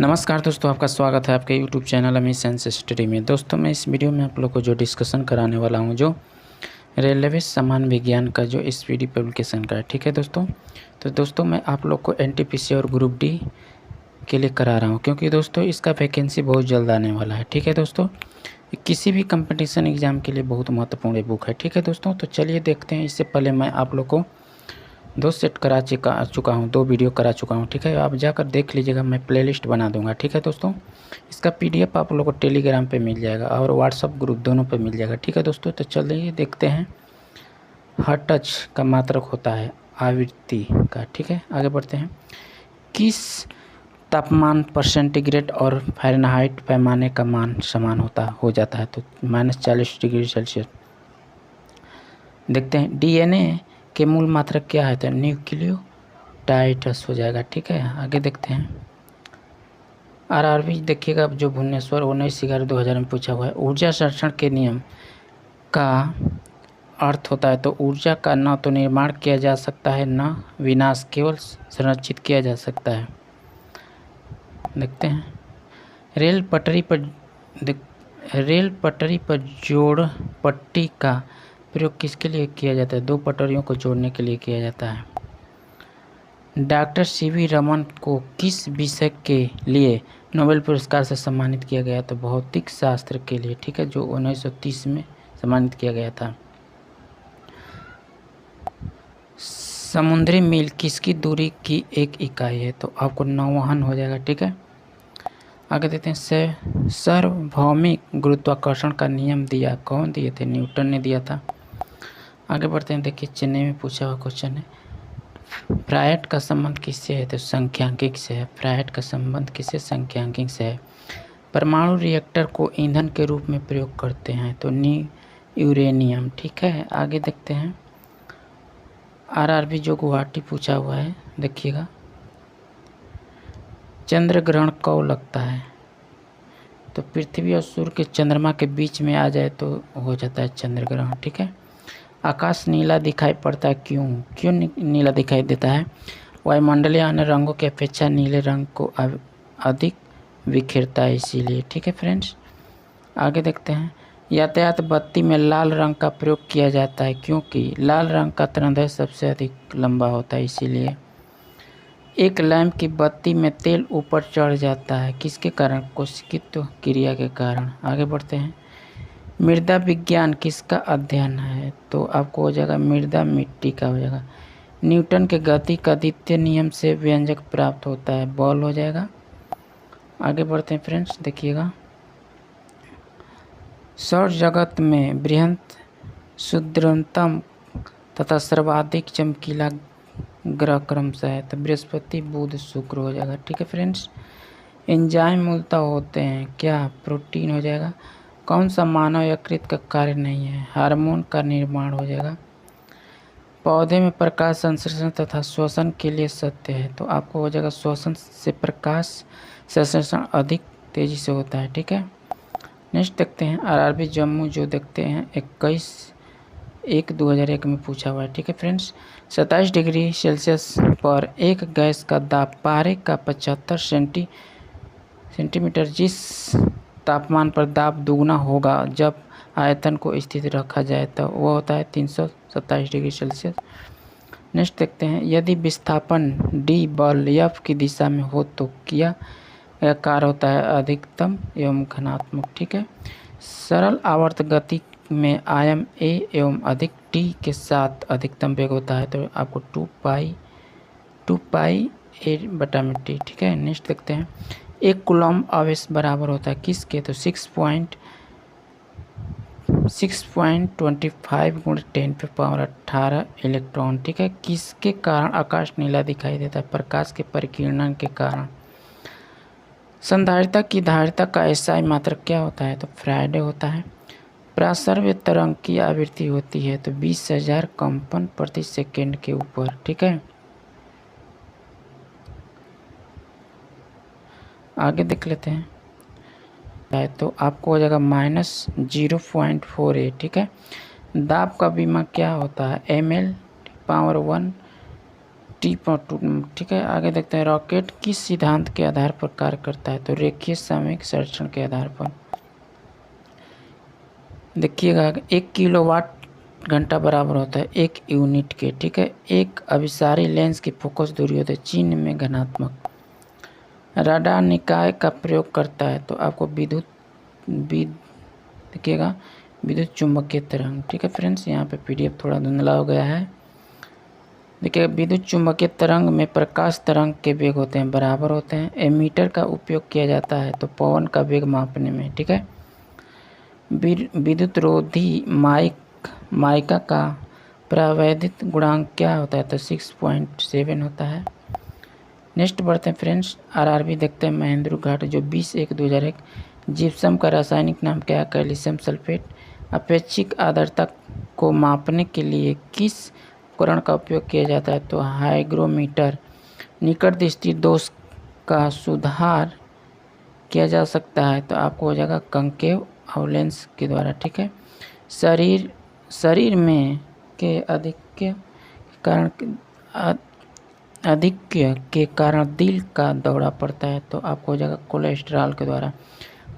नमस्कार दोस्तों, आपका स्वागत है आपके YouTube channel Amit science study में। दोस्तों, मैं इस वीडियो में आप लोग को जो डिस्कशन कराने वाला हूं, जो रेलवे सामान्य विज्ञान का जो SPD पब्लिकेशन का है, ठीक है दोस्तों। तो दोस्तों, मैं आप लोग को NTPC और ग्रुप डी के लिए करा रहा हूं, क्योंकि दोस्तों इसका वैकेंसी बहुत जल्द आने वाला है, ठीक है दोस्तों। किसी भी कंपटीशन एग्ज़ाम के लिए बहुत महत्वपूर्ण बुक है, ठीक है दोस्तों। तो चलिए देखते हैं। इससे पहले मैं आप लोग को 2 सेट करा चुका हूँ, 2 वीडियो करा चुका हूँ, ठीक है। आप जाकर देख लीजिएगा, मैं प्लेलिस्ट बना दूंगा, ठीक है दोस्तों। इसका PDF आप लोगों को टेलीग्राम पे मिल जाएगा और व्हाट्सअप ग्रुप दोनों पे मिल जाएगा, ठीक है दोस्तों। तो चलिए देखते हैं। हर टच का मात्रक होता है आवृत्ति का, ठीक है। आगे बढ़ते हैं। किस तापमान पर सेंटीग्रेड और फ़ारेनहाइट पैमाने का मान समान हो जाता है? तो -40°C। देखते हैं। DNA के मूल मात्रक क्या है? तो न्यूक्लियोटाइड्स हो जाएगा, ठीक है। आगे देखते हैं। RRB देखिएगा, जो भुवनेश्वर 19/11/2000 में पूछा हुआ है। ऊर्जा संरक्षण के नियम का अर्थ होता है, तो ऊर्जा का न तो निर्माण किया जा सकता है न विनाश, केवल संरक्षित किया जा सकता है। देखते हैं। रेल पटरी पर जोड़ पट्टी का प्रयोग किसके लिए किया जाता है? 2 पटरियों को जोड़ने के लिए किया जाता है। डॉक्टर CV रमन को किस विषय के लिए नोबेल पुरस्कार से सम्मानित किया गया? तो भौतिक शास्त्र के लिए, ठीक है, जो 1930 में सम्मानित किया गया था। समुद्री मील किसकी दूरी की एक इकाई है? तो आपको नौवहन हो जाएगा, ठीक है। आगे देते हैं। सार्वभौमिक गुरुत्वाकर्षण का नियम दिया कौन दिए थे? न्यूटन ने दिया था। आगे बढ़ते हैं। देखिए, चेन्नई में पूछा हुआ क्वेश्चन है। फ्रायड का संबंध किससे है? तो सांख्यिकी से है। फ्रायड का संबंध किससे? सांख्यिकी से है। परमाणु रिएक्टर को ईंधन के रूप में प्रयोग करते हैं, तो यूरेनियम, ठीक है। आगे देखते हैं। RRB जो गुवाहाटी पूछा हुआ है, देखिएगा। चंद्र ग्रहण कब लगता है? तो पृथ्वी और सूर्य के चंद्रमा के बीच में आ जाए तो हो जाता है चंद्र ग्रहण, ठीक है। आकाश नीला दिखाई पड़ता है, क्यों नीला दिखाई देता है? वायुमंडलीय अन्य रंगों की अपेक्षा नीले रंग को अधिक बिखेरता है, इसीलिए, ठीक है फ्रेंड्स। आगे देखते हैं। यातायात बत्ती में लाल रंग का प्रयोग किया जाता है, क्योंकि लाल रंग का तरंगदैर्घ्य सबसे अधिक लंबा होता है, इसीलिए। एक लैंप की बत्ती में तेल ऊपर चढ़ जाता है, किसके कारण? कोशिकित्व क्रिया के कारण। आगे बढ़ते हैं। मृदा विज्ञान किसका अध्ययन है? तो आपको हो जाएगा मृदा मिट्टी का हो जाएगा। न्यूटन के गति का द्वितीय नियम से व्यंजक प्राप्त होता है, बॉल हो जाएगा। आगे बढ़ते हैं फ्रेंड्स, देखिएगा। सौर जगत में बृहत, क्षुद्रतम तथा सर्वाधिक चमकीला ग्रह क्रमशः है, तो बृहस्पति, बुध, शुक्र हो जाएगा, ठीक है फ्रेंड्स। एंजाइम मूलतः होते हैं क्या? प्रोटीन हो जाएगा। कौन सा मानव यकृत का कार्य नहीं है? हार्मोन का निर्माण हो जाएगा। पौधे में प्रकाश संश्लेषण तथा श्वसन के लिए सत्य है, तो आपको हो जाएगा श्वसन से प्रकाश संश्लेषण अधिक तेजी से होता है, ठीक है। नेक्स्ट देखते हैं। RRB जम्मू जो देखते हैं 21/1/2001 में पूछा हुआ है, ठीक है फ्रेंड्स। 27°C पर एक गैस का दाब पारे का 75 सेंटीमीटर, जिस तापमान पर दाब दुगना होगा जब आयतन को स्थिर रखा जाए, तो वो होता है 327°C। नेक्स्ट देखते हैं। यदि विस्थापन D बल F की दिशा में हो तो क्या कार्य होता है? अधिकतम एवं घनात्मक, ठीक है। सरल आवर्त गति में आयाम a एवं अधिक t के साथ अधिकतम वेग होता है, तो आपको 2πa/t, ठीक है। नेक्स्ट देखते हैं। एक कूलम्ब आवेश बराबर होता है किसके? तो 6.25 × 10⁻18 इलेक्ट्रॉन, ठीक है। किसके कारण आकाश नीला दिखाई देता है? प्रकाश के परिकिरण के कारण। संधारिता की धारिता का SI मात्रक क्या होता है? तो फ्रायडे होता है। प्रासर्व्य तरंग की आवृत्ति होती है, तो 20,000 कंपन प्रति सेकेंड के ऊपर, ठीक है। आगे देख लेते हैं। तो आपको हो जाएगा -0.48, ठीक है। दाब का बीमा क्या होता है? ml⁻1 टिप और ठीक है। आगे देखते हैं रॉकेट किस सिद्धांत के आधार पर कार्य करता है, तो रेखीय सामयिक संरक्षण के आधार पर। देखिएगा 1 किलोवाट घंटा बराबर होता है 1 यूनिट के, ठीक है। एक अभिसारी लेंस की फोकस दूरी होती है चीन में घनात्मक। राडार निकाय का प्रयोग करता है, तो आपको देखिएगा विद्युत चुंबकीय तरंग, ठीक है फ्रेंड्स। यहाँ पे PDF थोड़ा धुंधला हो गया है। देखिए विद्युत चुंबकीय तरंग में प्रकाश तरंग के वेग होते हैं बराबर होते हैं। एमीटर का उपयोग किया जाता है तो पवन का वेग मापने में, ठीक है। विद्युत रोधी माइका का परावैद्युत गुणांक क्या होता है, तो 6.7 होता है। नेक्स्ट बढ़ते हैं फ्रेंड्स, RRB देखते हैं महेंद्र घाट जो 20/1/2001। जिप्सम का रासायनिक नाम क्या है, कैल्शियम सल्फेट। अपेक्षिक आर्द्रता को मापने के लिए किस उपकरण का उपयोग किया जाता है, तो हाइग्रोमीटर। निकट दृष्टि दोष का सुधार किया जा सकता है, तो आपको हो जाएगा कंकेव लेंस के द्वारा, ठीक है। शरीर में के अधिक्य के कारण दिल का दौरा पड़ता है, तो आपको हो जाएगा कोलेस्ट्रॉल के द्वारा।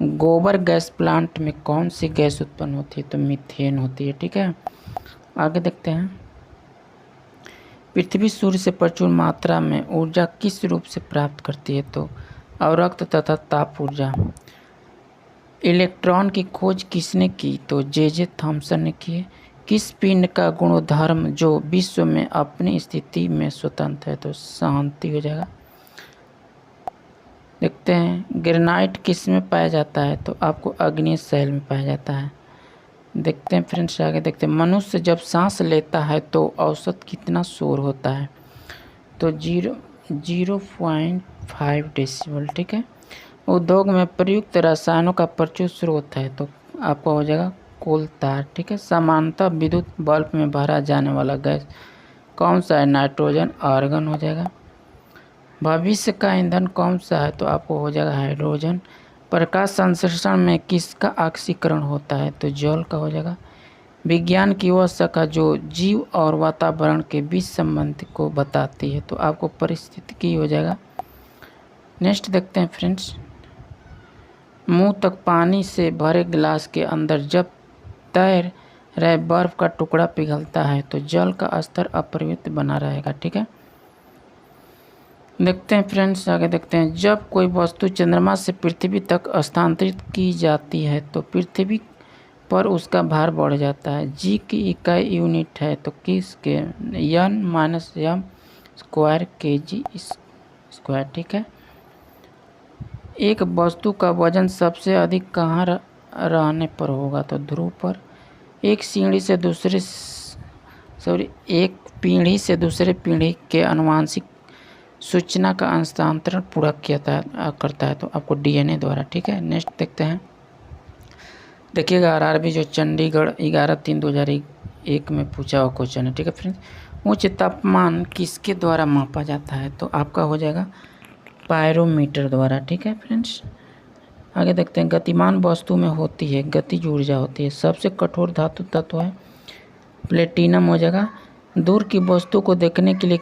गोबर गैस प्लांट में कौन सी गैस उत्पन्न होती है, तो मीथेन होती है, ठीक है। आगे देखते हैं, पृथ्वी सूर्य से प्रचुर मात्रा में ऊर्जा किस रूप से प्राप्त करती है, तो अवरक्त तथा ताप ऊर्जा। इलेक्ट्रॉन की खोज किसने की, तो जे थॉमसन ने की है। किस पिंड का गुणधर्म जो विश्व में अपनी स्थिति में स्वतंत्र है, तो शांति हो जाएगा। देखते हैं ग्रेनाइट किस में पाया जाता है, तो आपको अग्नि शैल में पाया जाता है। देखते हैं फ्रेंड्स आगे देखते हैं, मनुष्य जब सांस लेता है तो औसत कितना शोर होता है, तो 0.5 डेसिबल, ठीक है। उद्योग में प्रयुक्त रसायनों का प्रचुर स्रोत है, तो आपको हो जाएगा कोल तार, ठीक है। सामान्यतः विद्युत बल्ब में भरा जाने वाला गैस कौन सा है, नाइट्रोजन आर्गन हो जाएगा। भविष्य का ईंधन कौन सा है, तो आपको हो जाएगा हाइड्रोजन। प्रकाश संश्लेषण में किसका ऑक्सीकरण होता है, तो जल का हो जाएगा। विज्ञान की वह शाखा जो जीव और वातावरण के बीच संबंध को बताती है, तो आपको पारिस्थितिकी हो जाएगा। नेक्स्ट देखते हैं फ्रेंड्स, मुंह तक पानी से भरे गिलास के अंदर जब तैर रहे बर्फ का टुकड़ा पिघलता है, तो जल का स्तर अपरिवर्तित बना रहेगा, ठीक है। देखते हैं फ्रेंड्स आगे देखते हैं, जब कोई वस्तु चंद्रमा से पृथ्वी तक स्थानांतरित की जाती है तो पृथ्वी पर उसका भार बढ़ जाता है। जी की इकाई यूनिट है, तो किसके, N-m² kg², ठीक है। एक वस्तु का वजन सबसे अधिक कहाँ रहने पर होगा, तो ध्रुव पर। एक पीढ़ी से दूसरे पीढ़ी के आनुवंशिक सूचना का हस्तांतरण पूरा करता है, तो आपको DNA द्वारा, ठीक है। नेक्स्ट देखते हैं, देखिएगा RRB जो चंडीगढ़ 11/3/2001 में पूछा हुआ क्वेश्चन है, ठीक है फ्रेंड्स। उच्च तापमान किसके द्वारा मापा जाता है, तो आपका हो जाएगा पायरोमीटर द्वारा, ठीक है फ्रेंड्स। आगे देखते हैं, गतिमान वस्तु में होती है गतिज ऊर्जा होती है। सबसे कठोर धातु तत्व है प्लेटिनम हो जाएगा। दूर की वस्तु को देखने के लिए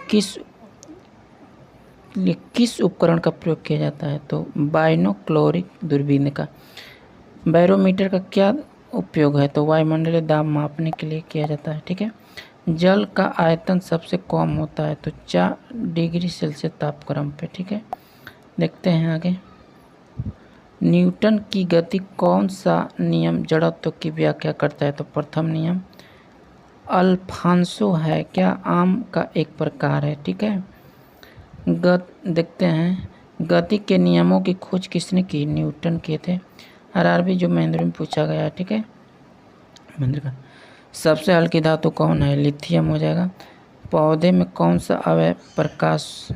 किस उपकरण का प्रयोग किया जाता है, तो बाइनोक्लोरिक दूरबीन का। बैरोमीटर का क्या उपयोग है, तो वायुमंडलीय दाब मापने के लिए किया जाता है, ठीक है। जल का आयतन सबसे कम होता है, तो 4 डिग्री सेल्सियस तापक्रम पे, ठीक है। देखते हैं आगे, न्यूटन की गति कौन सा नियम जड़त्व की व्याख्या करता है, तो प्रथम नियम। अल्फांसो है क्या, आम का एक प्रकार है, ठीक है। देखते हैं, गति के नियमों की खोज किसने की, न्यूटन किए थे। RRB जो महेंद्र में पूछा गया है, ठीक है। महेंद्र का सबसे हल्की धातु कौन है, लिथियम हो जाएगा। पौधे में कौन सा अवयव प्रकाश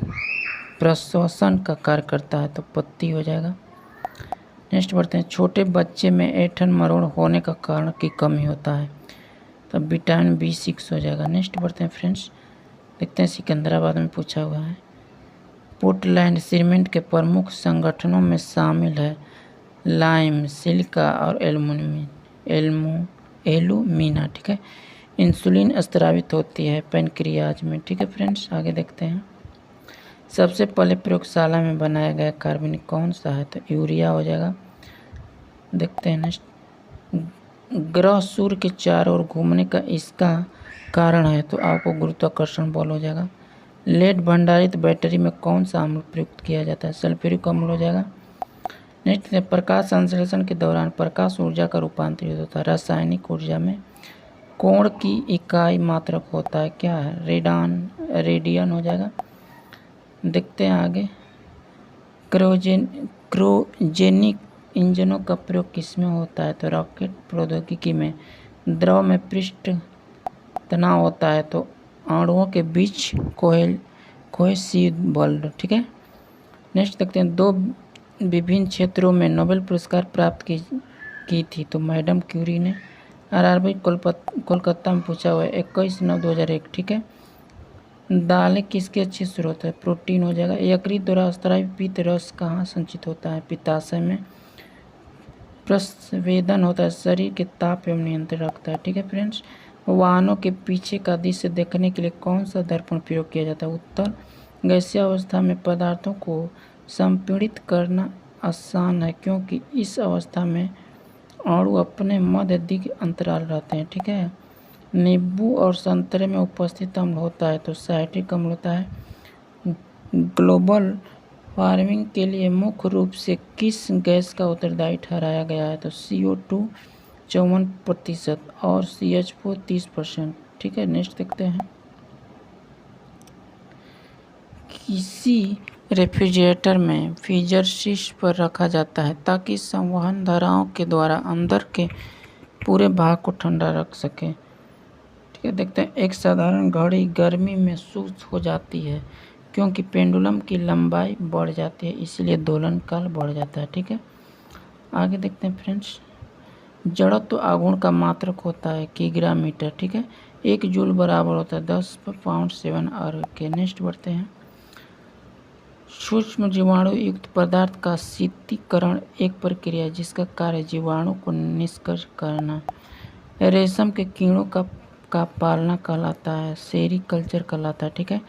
प्रश्वसन का कार्य करता है, तो पत्ती हो जाएगा। नेक्स्ट बढ़ते हैं, छोटे बच्चे में ऐंठन मरोड़ होने का कारण की कमी होता है, तो विटामिन B6 हो जाएगा। नेक्स्ट बढ़ते हैं फ्रेंड्स, देखते हैं सिकंदराबाद में पूछा हुआ है। पोर्टलैंड सीमेंट के प्रमुख संगठनों में शामिल है लाइम, सिलिका और एल्यूमिना, ठीक है। इंसुलिन स्रावित होती है पैनक्रियाज में, ठीक है फ्रेंड्स। आगे देखते हैं, सबसे पहले प्रयोगशाला में बनाया गया कार्बनिक कौन सा है? तो यूरिया हो जाएगा। देखते हैं नेक्स्ट, ग्रह सूर्य के चारों ओर घूमने का इसका कारण है, तो आपको गुरुत्वाकर्षण बल हो जाएगा। लेड भंडारित बैटरी में कौन सा अम्ल प्रयुक्त किया जाता है? सल्फ्यूरिक अम्ल हो जाएगा। नेक्स्ट है, प्रकाश संश्लेषण के दौरान प्रकाश ऊर्जा का रूपांतरित होता है रासायनिक ऊर्जा में। कोण की इकाई मात्रक होता है, क्या है? रेडियन हो जाएगा। देखते हैं आगे, क्रोजेनिक इंजनों का प्रयोग किसमें होता है? तो रॉकेट प्रौद्योगिकी में। द्रव में पृष्ठ तनाव होता है, तो अणुओं के बीच कोहेसिव बल। ठीक है। नेक्स्ट देखते हैं, दो विभिन्न क्षेत्रों में नोबेल पुरस्कार प्राप्त की थी, तो मैडम क्यूरी ने। आरआरबी कोलकाता में पूछा हुआ है 21/9/2001। ठीक है। दालें किसके अच्छे स्रोत है? प्रोटीन हो जाएगा। यकृत द्वारा स्त्रावी पित्त रस कहाँ संचित होता है? पित्ताशय में। प्रस्वेदन होता है, शरीर के ताप एवं नियंत्रण रखता है। ठीक है फ्रेंड्स। वाहनों के पीछे का दृश्य देखने के लिए कौन सा दर्पण प्रयोग किया जाता है? उत्तर। गैसीय अवस्था में पदार्थों को संपीड़ित करना आसान है, क्योंकि इस अवस्था में अणु अपने मध्य दिग अंतराल रहते हैं। ठीक है। नींबू और संतरे में उपस्थित अम्ल होता है, तो साइट्रिक अम्ल होता है। ग्लोबल वार्मिंग के लिए मुख्य रूप से किस गैस का उत्तरदायी ठहराया गया है? तो CO2 54% और CH4 30%। ठीक है। नेक्स्ट देखते हैं, किसी रेफ्रिजरेटर में फ्रीजर शीर्ष पर रखा जाता है ताकि संवहन धाराओं के द्वारा अंदर के पूरे भाग को ठंडा रख सके। ठीक है। देखते हैं, एक साधारण घड़ी गर्मी में सुस्त हो जाती है क्योंकि पेंडुलम की लंबाई बढ़ जाती है, इसलिए दोलन काल बढ़ जाता है। ठीक है। आगे देखते हैं फ्रेंड्स, जड़त्व आघूर्ण का मात्रक होता है किग्रा मीटर। ठीक है। 1 जूल बराबर होता है 10 पाउंड 7 अर्ग के। नेक्स्ट बढ़ते हैं, सूक्ष्म जीवाणु युक्त पदार्थ का शीतलीकरण एक प्रक्रिया है जिसका कार्य जीवाणु को निष्क्रिय करना। रेशम के कीड़ों का पालना कहलाता है सेरीकल्चर कहलाता है। ठीक है।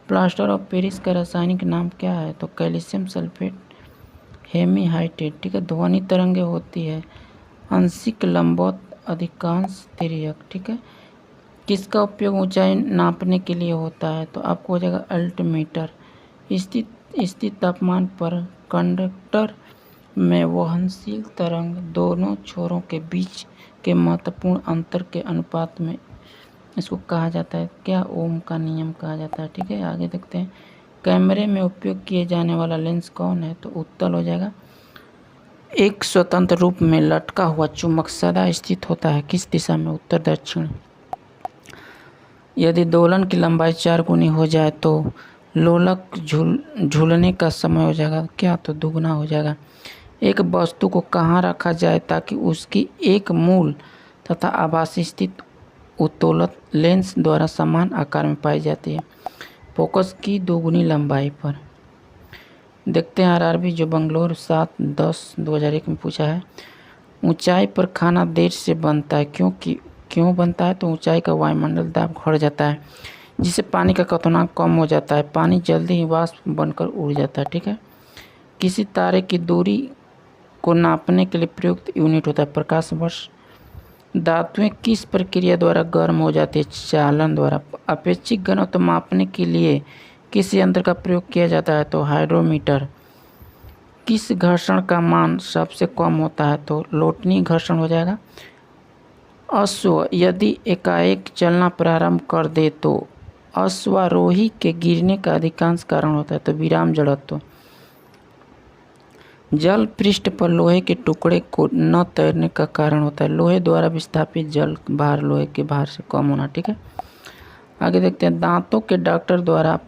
प्लास्टर ऑफ पेरिस का रासायनिक नाम क्या है? तो कैल्शियम सल्फेट हेमीहाइड्रेट। ठीक है। ध्वनि तरंगे होती है आंशिक लंबवत अधिकांश तिर्यक। ठीक है। किसका उपयोग ऊंचाई नापने के लिए होता है? तो आपको हो जाएगा अल्टीमीटर। स्थिर तापमान पर कंडक्टर में वहनशील तरंग दोनों छोरों के बीच के महत्वपूर्ण अंतर के अनुपात में इसको कहा जाता है क्या? ओम का नियम कहा जाता है। ठीक है। आगे देखते हैं, कैमरे में उपयोग किए जाने वाला लेंस कौन है? तो उत्तल हो जाएगा। एक स्वतंत्र रूप में लटका हुआ चुंबक सदा स्थित होता है किस दिशा में? उत्तर दक्षिण। यदि दोलन की लंबाई 4 गुनी हो जाए तो लोलक झूलने का समय हो जाएगा क्या? तो दुगना हो जाएगा। एक वस्तु को कहाँ रखा जाए ताकि उसकी एक मूल तथा आभासी स्थिति उत्तोलन लेंस द्वारा समान आकार में पाई जाती है? फोकस की दोगुनी लंबाई पर। देखते हैं आरआरबी जो बंगलोर 7/10/2001 में पूछा है, ऊंचाई पर खाना देर से बनता है क्यों बनता है? तो ऊंचाई का वायुमंडल दाब घट जाता है जिससे पानी का क्वथनांक कम हो जाता है, पानी जल्दी ही वाष्प बनकर उड़ जाता है। ठीक है। किसी तारे की दूरी को नापने के लिए प्रयुक्त यूनिट होता है प्रकाश वर्ष। धातुएं किस प्रक्रिया द्वारा गर्म हो जाती है? चालन द्वारा। अपेक्षित घनत्व मापने के लिए किस यंत्र का प्रयोग किया जाता है? तो हाइड्रोमीटर। किस घर्षण का मान सबसे कम होता है? तो लोटनी घर्षण हो जाएगा। अश्व यदि एकाएक चलना प्रारंभ कर दे तो अश्वारोही के गिरने का अधिकांश कारण होता है तो विराम जड़त्व। जल पृष्ठ पर लोहे के टुकड़े को न तैरने का कारण होता है लोहे द्वारा विस्थापित जल भार लोहे के भार से कम होना। ठीक है। आगे देखते हैं, दांतों के डॉक्टर द्वारा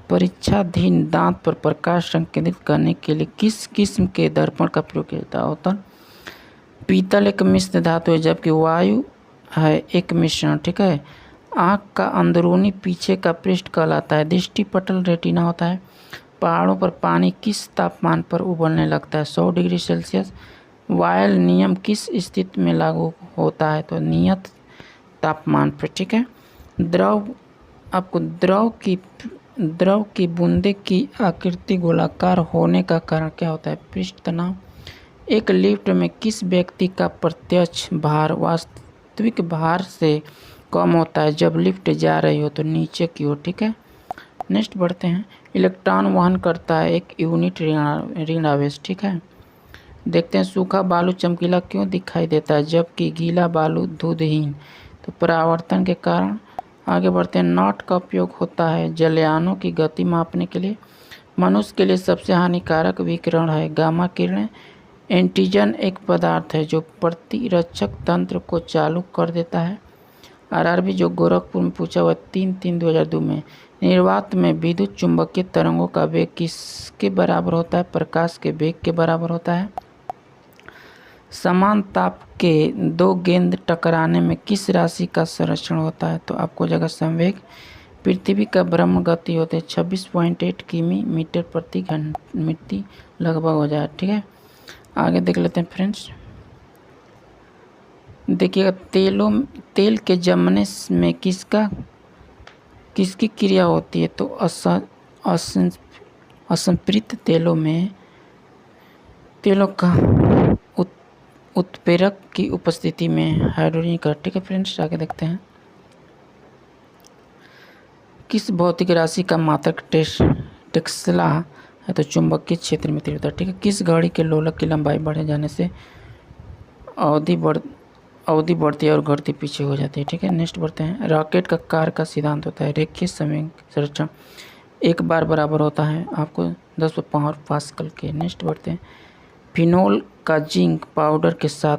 परीक्षाधीन दांत पर प्रकाश संकेंद्रित करने के लिए किस किस्म के दर्पण का प्रयोग किया जाता है? होता पीतल एक मिश्र धातु है जबकि वायु है एक मिश्रण। ठीक है। आँख का अंदरूनी पीछे का पृष्ठ कहलाता है दृष्टिपटल रेटिना होता है। पहाड़ों पर पानी किस तापमान पर उबलने लगता है? 100 डिग्री सेल्सियस। वायल नियम किस स्थिति में लागू होता है? तो नियत तापमान पर। ठीक है। आपको द्रव की द्रव की बूंदे की आकृति गोलाकार होने का कारण क्या होता है? पृष्ठ तनाव। एक लिफ्ट में किस व्यक्ति का प्रत्यक्ष भार वास्तविक भार से कम होता है जब लिफ्ट जा रही हो तो नीचे की ओर, ठीक है। नेक्स्ट बढ़ते हैं। इलेक्ट्रॉन वहन करता है एक यूनिट ऋण आवेश, ठीक है। देखते हैं सूखा बालू चमकीला क्यों दिखाई देता है जबकि गीला बालू धुंधहीन? तो परावर्तन के कारण। आगे बढ़ते हैं। नॉट का उपयोग होता है जलयानों की गति मापने के लिए। मनुष्य के लिए सबसे हानिकारक विकिरण है गामा किरणें। एंटीजन एक पदार्थ है जो प्रतिरक्षक तंत्र को चालू कर देता है। आरआरबी जो गोरखपुर में पूछा हुआ 3/3/2002 में। निर्वात में विद्युत चुंबकीय तरंगों का वेग किसके बराबर होता है? प्रकाश के वेग के बराबर होता है। समान ताप के दो गेंद टकराने में किस राशि का संरक्षण होता है? तो आपको जगह संवेग। पृथ्वी का भ्रमण गति होते 26.8 किमी मीटर प्रति घंटे लगभग हो जाए, ठीक है। आगे देख लेते हैं फ्रेंड्स। देखिएगा तेल के जमने में किसकी क्रिया होती है? तो असंपृक्त तेलों का उत्प्रेरक की उपस्थिति में हाइड्रोजन का, ठीक है फ्रेंड्स। आगे देखते हैं। किस भौतिक राशि का मात्रक टेस्ला है? तो चुंबकीय क्षेत्र में तीव्रता, ठीक है। किस घड़ी के लोलक की लंबाई बढ़े जाने से अवधि बढ़ती है और घटती पीछे हो जाती है, ठीक है। नेक्स्ट बढ़ते हैं। रॉकेट का कार्य का सिद्धांत होता है रेखीय समय संरक्षण एक बार बराबर होता है आपको 10 पावर पास्कल के। नेक्स्ट बढ़ते हैं। फिनोल का जिंक पाउडर के साथ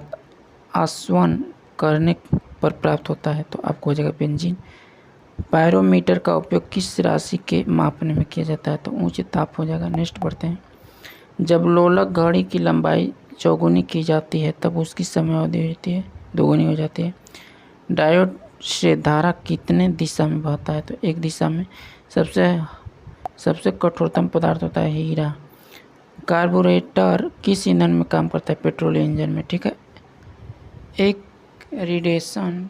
आसवन करने पर प्राप्त होता है तो आपको हो जाएगा बेंजीन। पायरोमीटर का उपयोग किस राशि के मापने में किया जाता है? तो ऊंचे ताप हो जाएगा। नेक्स्ट बढ़ते हैं। जब लोलक घड़ी की लंबाई चौगुनी की जाती है तब उसकी समय अवधि होती है दोगुनी हो जाती है। डायोड से धारा कितने दिशा में बहता है? तो एक दिशा में। सबसे कठोरतम पदार्थ होता है हीरा। कार्बोरेटर किस ईंधन में काम करता है? पेट्रोल इंजन में, ठीक है। एक रेडिएशन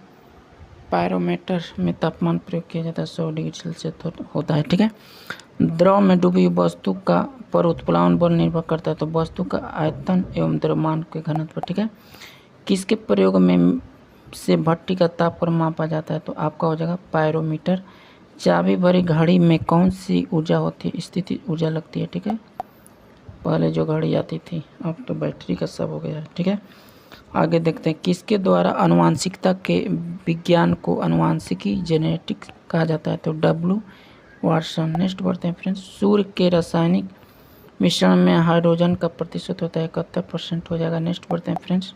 पायरोमीटर में तापमान प्रयोग किया जाता है 100 डिग्री सेल्सियस होता है, ठीक है। द्रव में डूबी हुई वस्तु का पर उत्प्लावन बल निर्भर करता है तो वस्तु का आयतन एवं द्रव्यमान के घनत्व पर, ठीक है। किसके प्रयोग में से भट्टी का ताप पर मापा जाता है? तो आपका हो जाएगा पायरोमीटर। चाबी भरी घड़ी में कौन सी ऊर्जा होती है? स्थिति ऊर्जा लगती है, ठीक है। पहले जो घड़ी आती थी अब तो बैटरी का सब हो गया है, ठीक है। आगे देखते हैं। किसके द्वारा आनुवांशिकता के विज्ञान को आनुवांशिकी जेनेटिक्स कहा जाता है? तो डब्ल्यू वाटसन। नेक्स्ट बढ़ते हैं फ्रेंड्स। सूर्य के रासायनिक मिश्रण में हाइड्रोजन का प्रतिशत होता है 71% हो जाएगा। नेक्स्ट बढ़ते हैं फ्रेंड्स।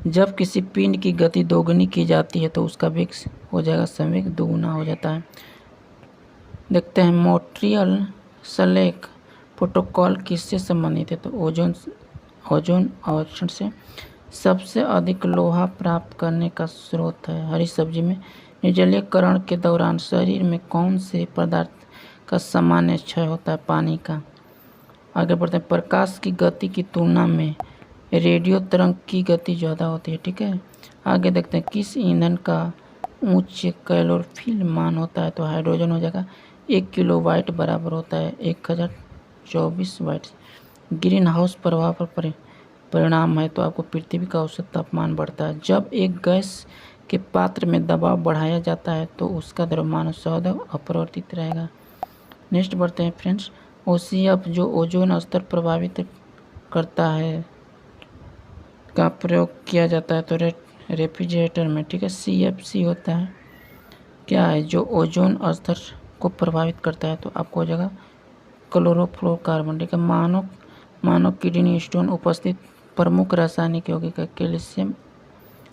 जब किसी पिंड की गति दोगुनी की जाती है तो उसका वेग हो जाएगा संवेग दोगुना हो जाता है। देखते हैं। मॉन्ट्रियल स्लेक प्रोटोकॉल किससे संबंधित है? तो ओजोन आवर्षण से। सबसे अधिक लोहा प्राप्त करने का स्रोत है हरी सब्जी में। निर्जलीकरण के दौरान शरीर में कौन से पदार्थ का सामान्य क्षय होता है? पानी का। आगे बढ़ते हैं। प्रकाश की गति की तुलना में रेडियो तरंग की गति ज़्यादा होती है, ठीक है। आगे देखते हैं। किस ईंधन का उच्च कैलोरीफिल मान होता है? तो हाइड्रोजन हो जाएगा। 1 किलोवाट बराबर होता है 1024 वाट। ग्रीन हाउस प्रभाव पर परिणाम है तो आपको पृथ्वी का औसत तापमान बढ़ता है। जब एक गैस के पात्र में दबाव बढ़ाया जाता है तो उसका द्रव्यमान सदैव अपरिवर्तित रहेगा। नेक्स्ट बढ़ते हैं फ्रेंड्स। OCF जो ओजोन स्तर प्रभावित करता है का प्रयोग किया जाता है तो रेफ्रिजरेटर में, ठीक है। CFC होता है क्या है जो ओजोन स्तर को प्रभावित करता है तो आपको हो जाएगा क्लोरोफ्लोरोकार्बन, ठीक है। मानव किडनी स्टोन उपस्थित प्रमुख रासायनिक यौगिक का कैल्शियम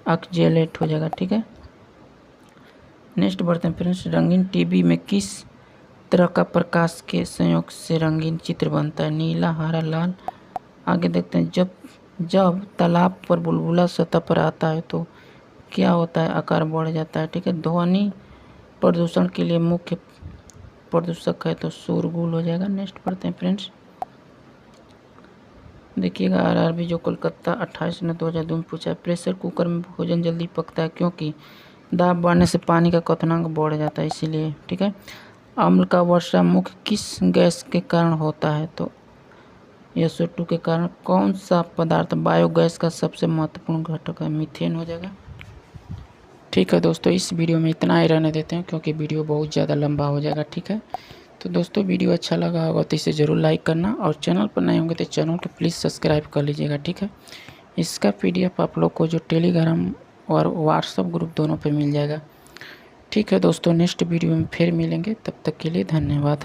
ऑक्जेलेट हो जाएगा, ठीक है। नेक्स्ट बढ़ते हैं फ्रेंड्स। रंगीन टीवी में किस तरह का प्रकाश के संयोग से रंगीन चित्र बनता है? नीला, हरा, लाल। आगे देखते हैं। जब तालाब पर बुलबुला सतह पर आता है तो क्या होता है? आकार बढ़ जाता है, ठीक है। ध्वनि प्रदूषण के लिए मुख्य प्रदूषक है तो शोरगुल हो जाएगा। नेक्स्ट पढ़ते हैं फ्रेंड्स। देखिएगा। आरआरबी जो कोलकाता 28/2002 में पूछा है। प्रेशर कुकर में भोजन जल्दी पकता है क्योंकि दाब बढ़ने से पानी का क्वथनांक बढ़ जाता है इसीलिए, ठीक है। अम्ल का वर्षा मुख्य किस गैस के कारण होता है? तो SO2 के कारण। कौन सा पदार्थ बायोगैस का सबसे महत्वपूर्ण घटक है? मीथेन हो जाएगा। ठीक है दोस्तों, इस वीडियो में इतना ही रहने देते हैं क्योंकि वीडियो बहुत ज़्यादा लंबा हो जाएगा। ठीक है, तो दोस्तों वीडियो अच्छा लगा होगा तो इसे ज़रूर लाइक करना, और चैनल पर नए होंगे तो चैनल को प्लीज़ सब्सक्राइब कर लीजिएगा। ठीक है, इसका PDF आप लोग को जो टेलीग्राम और व्हाट्सएप ग्रुप दोनों पे मिल जाएगा। ठीक है दोस्तों, नेक्स्ट वीडियो में फिर मिलेंगे, तब तक के लिए धन्यवाद।